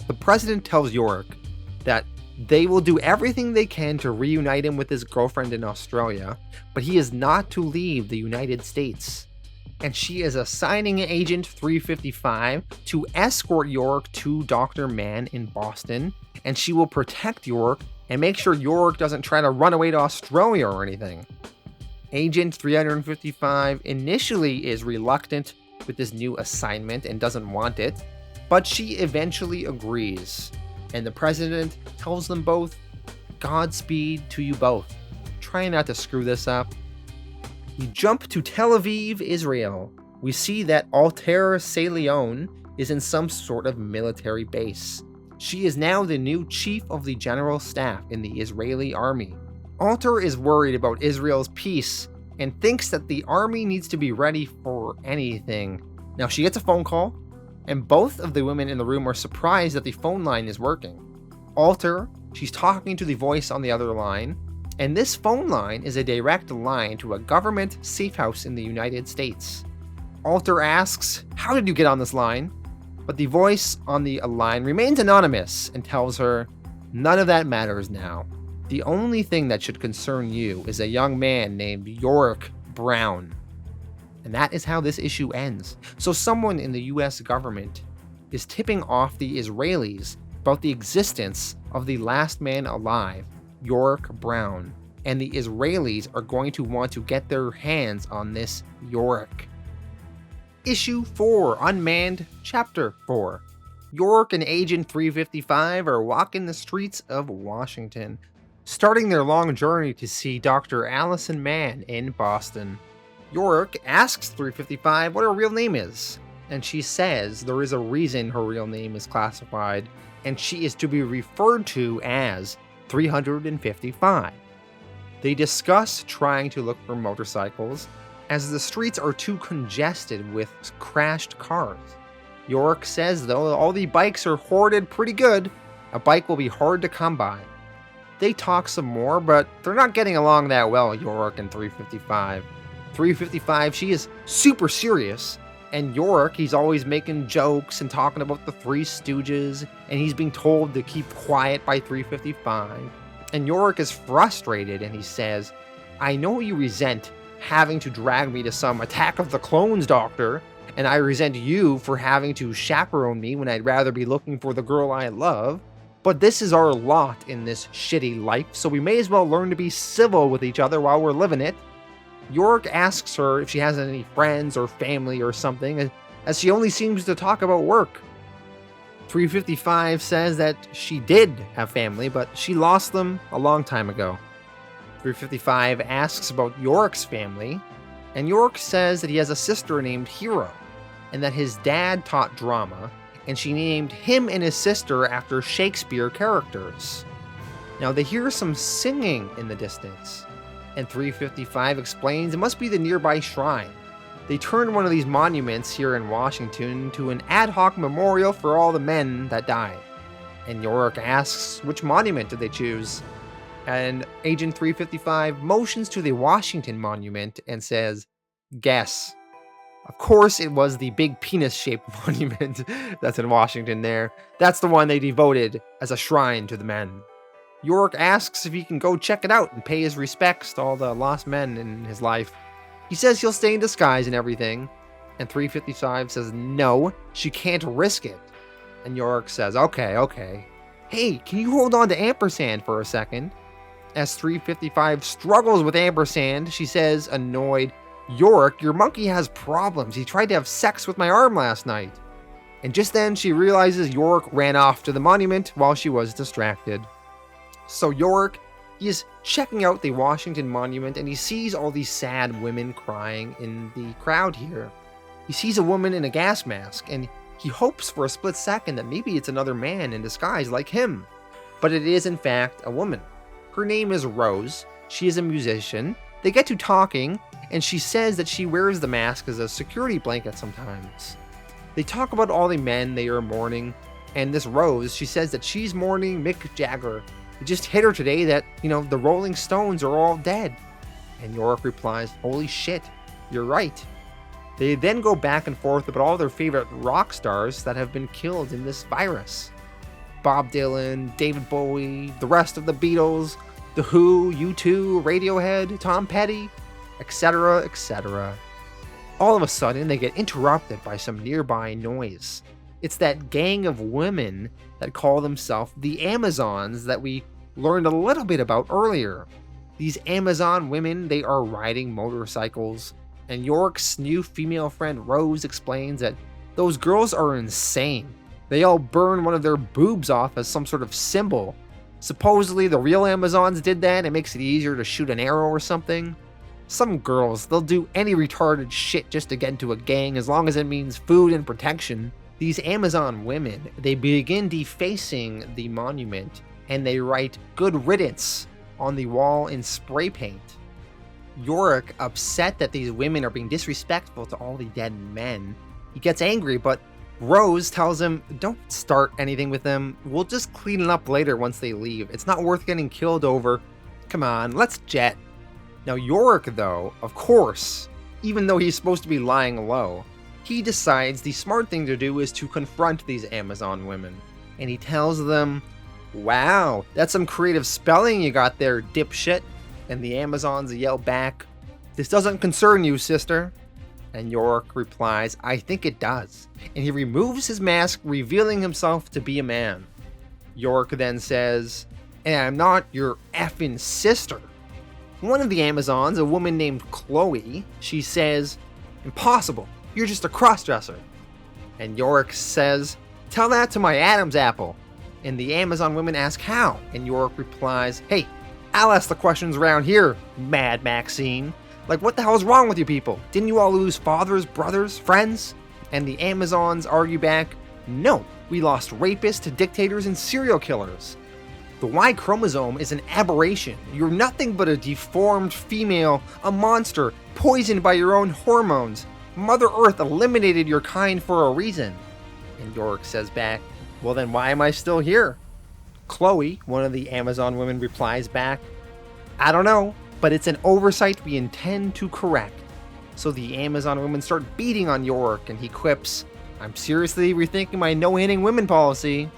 The president tells Yorick that they will do everything they can to reunite him with his girlfriend in Australia, but he is not to leave the United States. And she is assigning Agent 355 to escort Yorick to Dr. Mann in Boston, and she will protect Yorick and make sure Yorick doesn't try to run away to Australia or anything. Agent 355 initially is reluctant with this new assignment and doesn't want it, but she eventually agrees. And the president tells them both, "Godspeed to you both. Try not to screw this up." We jump to Tel Aviv, Israel. We see that Altair Saleon is in some sort of military base. She is now the new chief of the general staff in the Israeli army. Altair is worried about Israel's peace and thinks that the army needs to be ready for anything. Now she gets a phone call, and both of the women in the room are surprised that the phone line is working. Altair, she's talking to the voice on the other line, and this phone line is a direct line to a government safe house in the United States. Altair asks, "How did you get on this line?" But the voice on the line remains anonymous and tells her, "None of that matters now. The only thing that should concern you is a young man named Yorick Brown." And that is how this issue ends. So someone in the US government is tipping off the Israelis about the existence of the last man alive, Yorick Brown. And the Israelis are going to want to get their hands on this Yorick. Issue 4, Unmanned, Chapter 4. Yorick and Agent 355 are walking the streets of Washington, starting their long journey to see Dr. Allison Mann in Boston. Yorick asks 355 what her real name is, and she says there is a reason her real name is classified, and she is to be referred to as 355. They discuss trying to look for motorcycles, as the streets are too congested with crashed cars. Yorick says, though, all the bikes are hoarded pretty good. A bike will be hard to come by. They talk some more, but they're not getting along that well, Yorick and 355. 355, she is super serious, and Yorick, he's always making jokes and talking about the Three Stooges, and he's being told to keep quiet by 355. And Yorick is frustrated, and he says, "I know you resent having to drag me to some Attack of the Clones, Doctor, and I resent you for having to chaperone me when I'd rather be looking for the girl I love, but this is our lot in this shitty life, so we may as well learn to be civil with each other while we're living it." Yorick asks her if she has any friends or family or something, as she only seems to talk about work. 355 says that she did have family, but she lost them a long time ago. 355 asks about Yorick's family, and Yorick says that he has a sister named Hero, and that his dad taught drama, and she named him and his sister after Shakespeare characters. Now they hear some singing in the distance, and 355 explains it must be the nearby shrine. They turned one of these monuments here in Washington into an ad hoc memorial for all the men that died. And Yorick asks which monument did they choose? And Agent 355 motions to the Washington Monument and says, "Guess." Of course, it was the big penis-shaped monument that's in Washington there. That's the one they devoted as a shrine to the men. Yorick asks if he can go check it out and pay his respects to all the lost men in his life. He says he'll stay in disguise and everything. And 355 says no, she can't risk it. And Yorick says, okay. Hey, can you hold on to Ampersand for a second? As 355 struggles with Ampersand, she says, annoyed, "Yorick, your monkey has problems. He tried to have sex with my arm last night." And just then she realizes Yorick ran off to the monument while she was distracted. So Yorick, he is checking out the Washington Monument, and he sees all these sad women crying in the crowd here. He sees a woman in a gas mask, and he hopes for a split second that maybe it's another man in disguise like him. But it is in fact a woman. Her name is Rose. She is a musician. They get to talking, and she says that she wears the mask as a security blanket sometimes. They talk about all the men they are mourning, and this Rose, she says that she's mourning Mick Jagger. It just hit her today that, the Rolling Stones are all dead. And Yorick replies, "Holy shit, you're right." They then go back and forth about all their favorite rock stars that have been killed in this virus. Bob Dylan, David Bowie, the rest of the Beatles, The Who, U2, Radiohead, Tom Petty, etc., etc. All of a sudden, they get interrupted by some nearby noise. It's that gang of women that call themselves the Amazons that we learned a little bit about earlier. These Amazon women, they are riding motorcycles, and Yorick's new female friend Rose explains that those girls are insane. They all burn one of their boobs off as some sort of symbol. Supposedly the real Amazons did that. It makes it easier to shoot an arrow or something. Some girls, they'll do any retarded shit just to get into a gang as long as it means food and protection. These Amazon women, they begin defacing the monument, and they write "Good Riddance" on the wall in spray paint. Yorick, upset that these women are being disrespectful to all the dead men, he gets angry, but Rose tells him, "Don't start anything with them. We'll just clean it up later once they leave. It's not worth getting killed over. Come on, let's jet." Now Yorick, though, of course, even though he's supposed to be lying low, he decides the smart thing to do is to confront these Amazon women. And he tells them, "Wow, that's some creative spelling you got there, dipshit." And the Amazons yell back, "This doesn't concern you, sister." And Yorick replies, "I think it does." And he removes his mask, revealing himself to be a man. Yorick then says, "And I'm not your effing sister." One of the Amazons, a woman named Chloe, she says, "Impossible, you're just a crossdresser." And Yorick says, "Tell that to my Adam's apple." And the Amazon women ask how, and Yorick replies, "Hey, I'll ask the questions around here, Mad Maxine. Like, what the hell is wrong with you people? Didn't you all lose fathers, brothers, friends?" And the Amazons argue back, "No, we lost rapists, dictators, and serial killers. The Y chromosome is an aberration. You're nothing but a deformed female, a monster, poisoned by your own hormones. Mother Earth eliminated your kind for a reason." And Yorick says back, "Well then why am I still here?" Chloe, one of the Amazon women, replies back, "I don't know, but it's an oversight we intend to correct." So the Amazon women start beating on Yorick, and he quips, "I'm seriously rethinking my no-hitting women policy."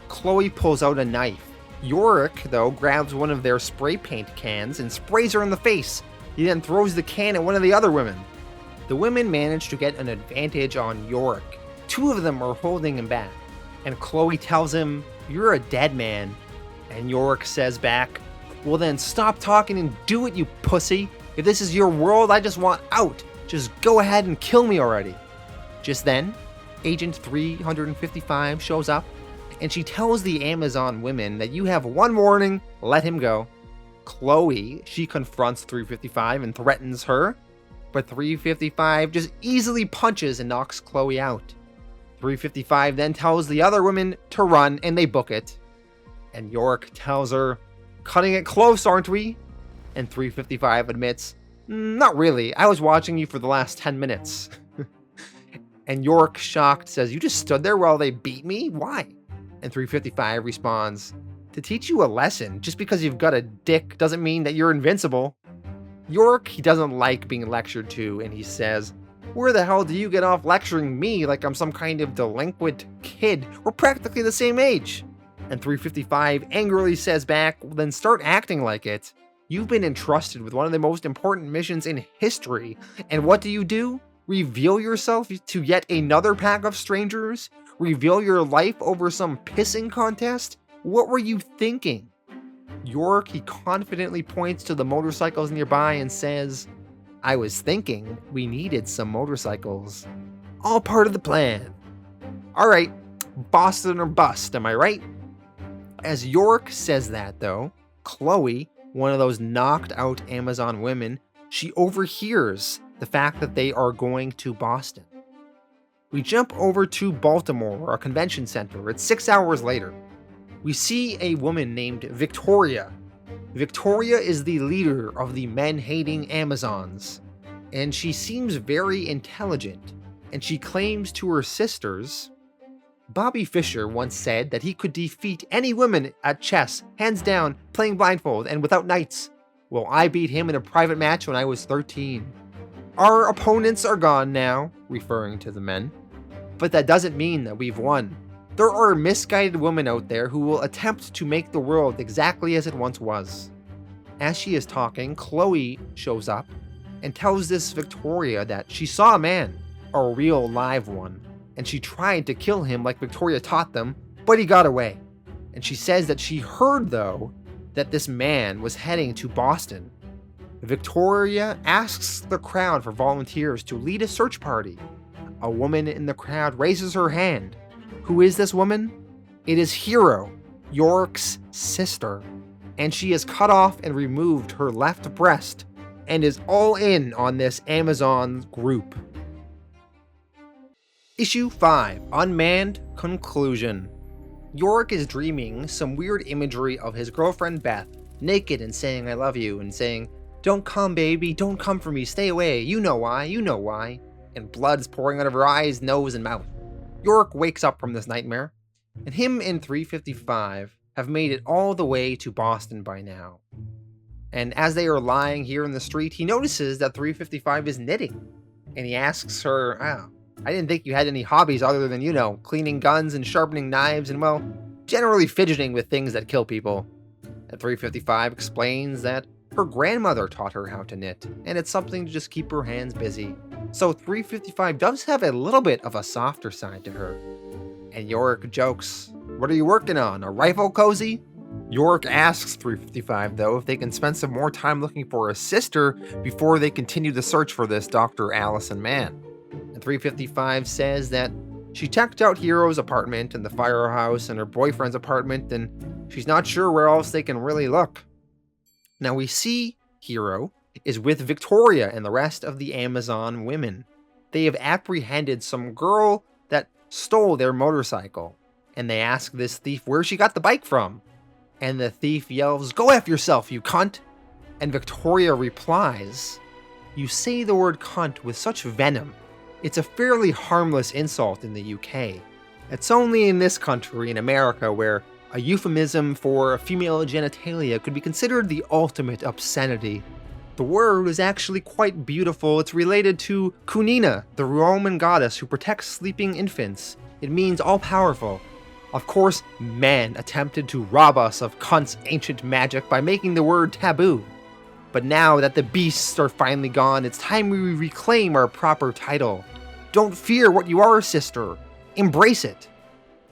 Chloe pulls out a knife. Yorick, though, grabs one of their spray paint cans and sprays her in the face. He then throws the can at one of the other women. The women manage to get an advantage on Yorick. Two of them are holding him back, and Chloe tells him, "You're a dead man." And Yorick says back, "Well then stop talking and do it, you pussy. If this is your world, I just want out. Just go ahead and kill me already." Just then, Agent 355 shows up, and she tells the Amazon women that you have one warning, let him go. Chloe, she confronts 355 and threatens her, but 355 just easily punches and knocks Chloe out. 355 then tells the other women to run, and they book it. And Yorick tells her, "Cutting it close, aren't we?" And 355 admits, "Not really, I was watching you for the last 10 minutes. And Yorick, shocked, says, "You just stood there while they beat me? Why?" And 355 responds, "To teach you a lesson, just because you've got a dick doesn't mean that you're invincible." Yorick, he doesn't like being lectured to, and he says, "Where the hell do you get off lecturing me like I'm some kind of delinquent kid? We're practically the same age." And 355 angrily says back, "Well, then start acting like it. You've been entrusted with one of the most important missions in history, and what do? Reveal yourself to yet another pack of strangers? Reveal your life over some pissing contest? What were you thinking?" Yorick, he confidently points to the motorcycles nearby and says, "I was thinking we needed some motorcycles. All part of the plan. Alright, Boston or bust, am I right?" As Yorick says that, though, Chloe, one of those knocked out Amazon women, she overhears the fact that they are going to Boston. We jump over to Baltimore, a convention center. It's 6 hours later. We see a woman named Victoria. Victoria is the leader of the men-hating Amazons, and she seems very intelligent, and she claims to her sisters, "Bobby Fischer once said that he could defeat any woman at chess, hands down, playing blindfold, and without knights. Well, I beat him in a private match when I was 13. Our opponents are gone now," referring to the men, "but that doesn't mean that we've won. There are misguided women out there who will attempt to make the world exactly as it once was." As she is talking, Chloe shows up and tells this Victoria that she saw a man, a real live one, and she tried to kill him like Victoria taught them, but he got away. And she says that she heard, though, that this man was heading to Boston. Victoria asks the crowd for volunteers to lead a search party. A woman in the crowd raises her hand. Who is this woman? It is Hero, Yorick's sister, and she has cut off and removed her left breast and is all in on this Amazon group. Issue 5, Unmanned, Conclusion. Yorick is dreaming some weird imagery of his girlfriend Beth, naked and saying "I love you" and saying, "Don't come, baby, don't come for me, stay away, you know why, and blood's pouring out of her eyes, nose, and mouth. Yorick wakes up from this nightmare, and him and 355 have made it all the way to Boston by now. And as they are lying here in the street, he notices that 355 is knitting, and he asks her, I didn't think you had any hobbies other than, cleaning guns and sharpening knives and, well, generally fidgeting with things that kill people. And 355 explains that her grandmother taught her how to knit, and it's something to just keep her hands busy. So 355 does have a little bit of a softer side to her. And Yorick jokes, "What are you working on, a rifle cozy?" Yorick asks 355, though, if they can spend some more time looking for a sister before they continue the search for this Dr. Allison man. And 355 says that she checked out Hero's apartment and the firehouse and her boyfriend's apartment, and she's not sure where else they can really look. Now we see Hero is with Victoria and the rest of the Amazon women. They have apprehended some girl that stole their motorcycle, and they ask this thief where she got the bike from. And the thief yells, "Go F yourself, you cunt!" And Victoria replies, "You say the word cunt with such venom. It's a fairly harmless insult in the UK. It's only in this country, in America, where a euphemism for female genitalia could be considered the ultimate obscenity. The word is actually quite beautiful. It's related to Kunina, the Roman goddess who protects sleeping infants. It means all-powerful. Of course, men attempted to rob us of cunt's ancient magic by making the word taboo. But now that the beasts are finally gone, it's time we reclaim our proper title. Don't fear what you are, sister. Embrace it."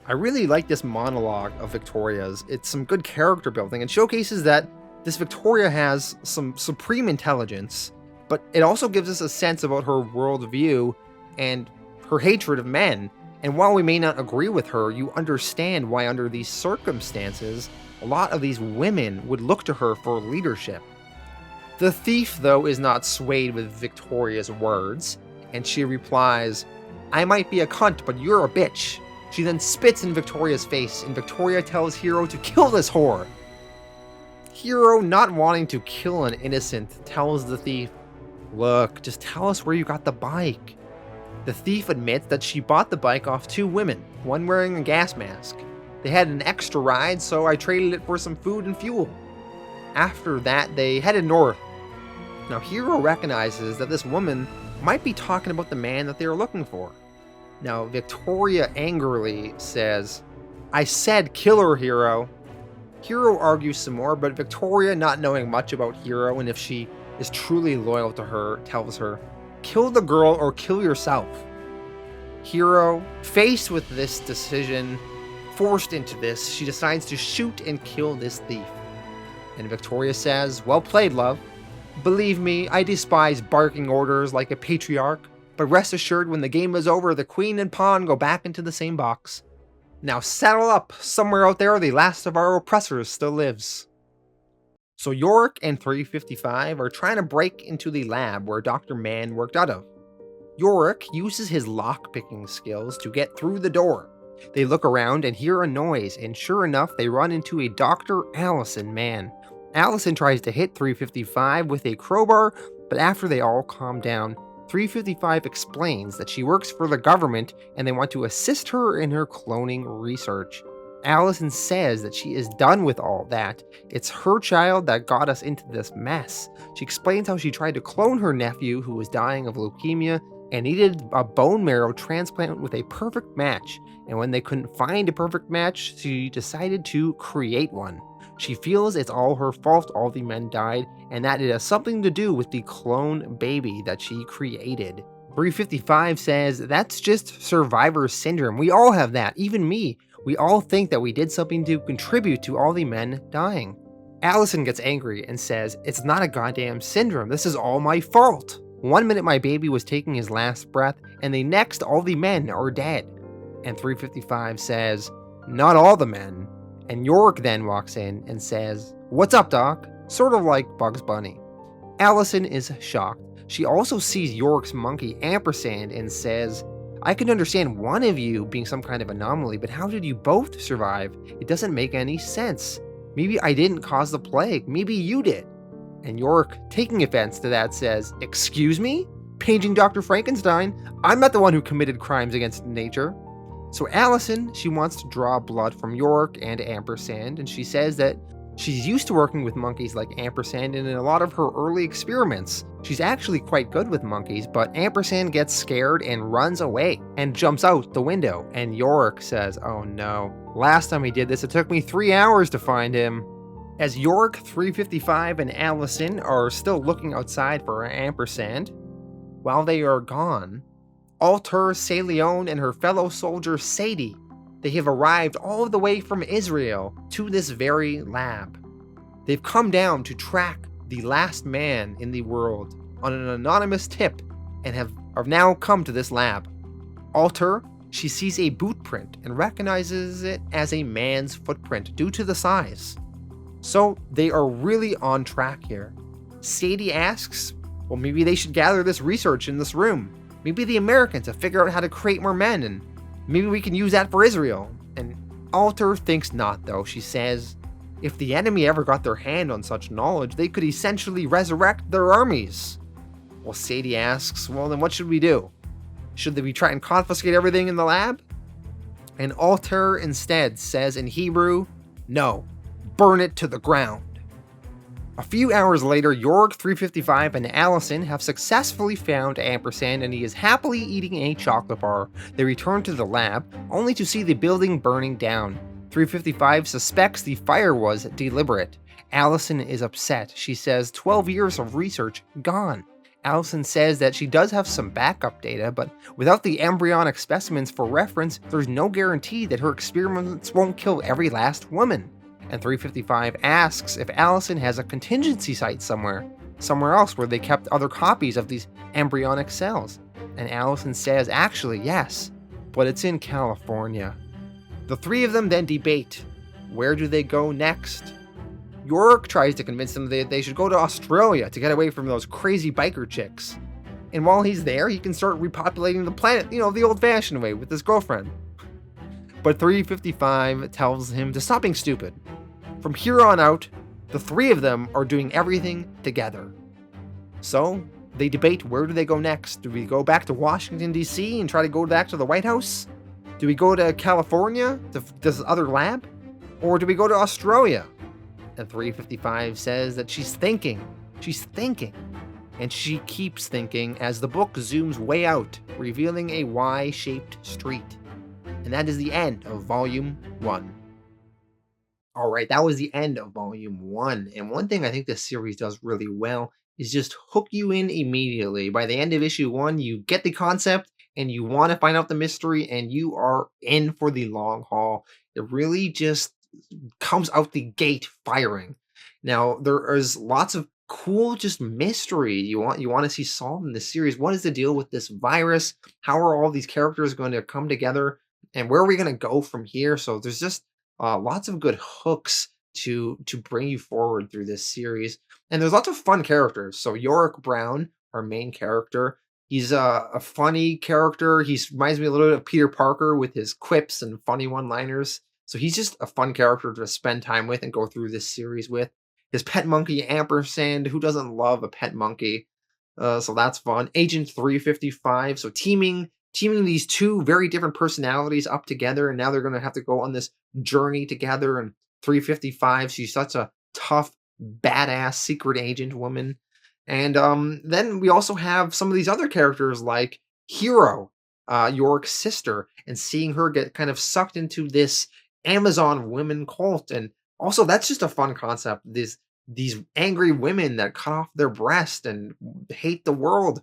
I really like this monologue of Victoria's. It's some good character building and showcases that this Victoria has some supreme intelligence, but it also gives us a sense about her worldview and her hatred of men. And while we may not agree with her, you understand why under these circumstances, a lot of these women would look to her for leadership. The thief, though, is not swayed with Victoria's words, and she replies, "I might be a cunt, but you're a bitch." She then spits in Victoria's face, and Victoria tells Hero to kill this whore. Hero, not wanting to kill an innocent, tells the thief, "Look, just tell us where you got the bike." The thief admits that she bought the bike off two women, one wearing a gas mask. They had an extra ride, so I traded it for some food and fuel. After that, they headed north. Now, Hero recognizes that this woman might be talking about the man that they are looking for. Now, Victoria angrily says, "I said kill her, Hero." Hero argues some more, but Victoria, not knowing much about Hero and if she is truly loyal to her, tells her, "Kill the girl or kill yourself." Hero, faced with this decision, forced into this, she decides to shoot and kill this thief. And Victoria says, "Well played, love. Believe me, I despise barking orders like a patriarch, but rest assured when the game is over, the queen and pawn go back into the same box. Now saddle up, somewhere out there the last of our oppressors still lives." So Yorick and 355 are trying to break into the lab where Dr. Mann worked out of. Yorick uses his lock-picking skills to get through the door. They look around and hear a noise, and sure enough, they run into a Dr. Allison man. Allison tries to hit 355 with a crowbar, but after they all calm down, 355 explains that she works for the government and they want to assist her in her cloning research. Allison says that she is done with all that. It's her child that got us into this mess. She explains how she tried to clone her nephew who was dying of leukemia and needed a bone marrow transplant with a perfect match. And when they couldn't find a perfect match, she decided to create one. She feels it's all her fault all the men died, and that it has something to do with the clone baby that she created. 355 says that's just survivor syndrome. We all have that, even me. We all think that we did something to contribute to all the men dying. Allison gets angry and says, "It's not a goddamn syndrome. This is all my fault. 1 minute my baby was taking his last breath, and the next all the men are dead." And 355 says, "Not all the men." And Yorick then walks in and says, "What's up, Doc?" Sort of like Bugs Bunny. Allison is shocked. She also sees Yorick's monkey Ampersand and says, "I can understand one of you being some kind of anomaly, but how did you both survive? It doesn't make any sense. Maybe I didn't cause the plague. Maybe you did." And Yorick, taking offense to that, says, "Excuse me? Paging Dr. Frankenstein? I'm not the one who committed crimes against nature." So Allison, she wants to draw blood from Yorick and Ampersand, and she says that She's used to working with monkeys like Ampersand, and in a lot of her early experiments, she's actually quite good with monkeys, but Ampersand gets scared and runs away and jumps out the window. And Yorick says, "Oh no, last time he did this, it took me 3 hours to find him." As Yorick 355 and Allison are still looking outside for Ampersand, while they are gone, Alter Leone and her fellow soldier Sadie, they have arrived all the way from Israel to this very lab. They've come down to track the last man in the world on an anonymous tip and have now come to this lab. Alter, she sees a boot print and recognizes it as a man's footprint due to the size. So they are really on track here. Sadie asks, well, maybe they should gather this research in this room. Maybe the Americans have figured out how to create more men, and maybe we can use that for Israel. And Alter thinks not, though. She says, if the enemy ever got their hand on such knowledge, they could essentially resurrect their armies. Well, Sadie asks, well, then what should we do? Should we try and confiscate everything in the lab? And Alter instead says in Hebrew, no, burn it to the ground. A few hours later, Yorick 355 and Allison have successfully found Ampersand, and he is happily eating a chocolate bar. They return to the lab, only to see the building burning down. 355 suspects the fire was deliberate. Allison is upset. She says 12 years of research gone. Allison says that she does have some backup data, but without the embryonic specimens for reference, there's no guarantee that her experiments won't kill every last woman. And 355 asks if Allison has a contingency site somewhere else where they kept other copies of these embryonic cells. And Allison says, actually, yes, but it's in California. The three of them then debate. Where do they go next? Yorick tries to convince them that they should go to Australia to get away from those crazy biker chicks. And while he's there, he can start repopulating the planet, the old-fashioned way with his girlfriend. But 355 tells him to stop being stupid. From here on out, the three of them are doing everything together. So, they debate where do they go next. Do we go back to Washington, D.C. and try to go back to the White House? Do we go to California, to this other lab? Or do we go to Australia? And 355 says that she's thinking. And she keeps thinking as the book zooms way out, revealing a Y-shaped street. And that is the end of Volume 1. Alright, that was the end of Volume 1. And one thing I think this series does really well is just hook you in immediately. By the end of issue 1, you get the concept, and you want to find out the mystery, and you are in for the long haul. It really just comes out the gate firing. Now, there is lots of cool just mystery you want to see solved in this series. What is the deal with this virus? How are all these characters going to come together? And where are we going to go from here? So there's just lots of good hooks to bring you forward through this series. And there's lots of fun characters. So Yorick Brown, our main character, he's a funny character. He reminds me a little bit of Peter Parker with his quips and funny one-liners. So he's just a fun character to spend time with and go through this series with. His pet monkey, Ampersand, who doesn't love a pet monkey? So that's fun. Agent 355, so teaming these two very different personalities up together, and now they're going to have to go on this journey together. And 355, she's such a tough, badass secret agent woman. And then we also have some of these other characters like Hero, Yorick's sister, and seeing her get kind of sucked into this Amazon women cult. And also, that's just a fun concept. These angry women that cut off their breast and hate the world.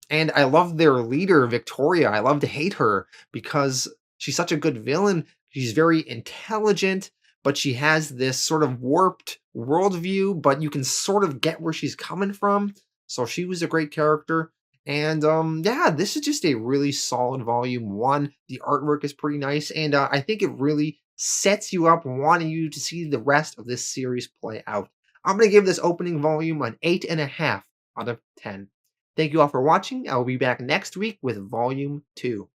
And I love their leader, Victoria. I love to hate her because she's such a good villain. She's very intelligent, but she has this sort of warped worldview, but you can sort of get where she's coming from. So she was a great character. And yeah, this is just a really solid Volume 1. The artwork is pretty nice, and I think it really sets you up wanting you to see the rest of this series play out. I'm going to give this opening volume an 8.5 out of 10. Thank you all for watching. I will be back next week with Volume 2.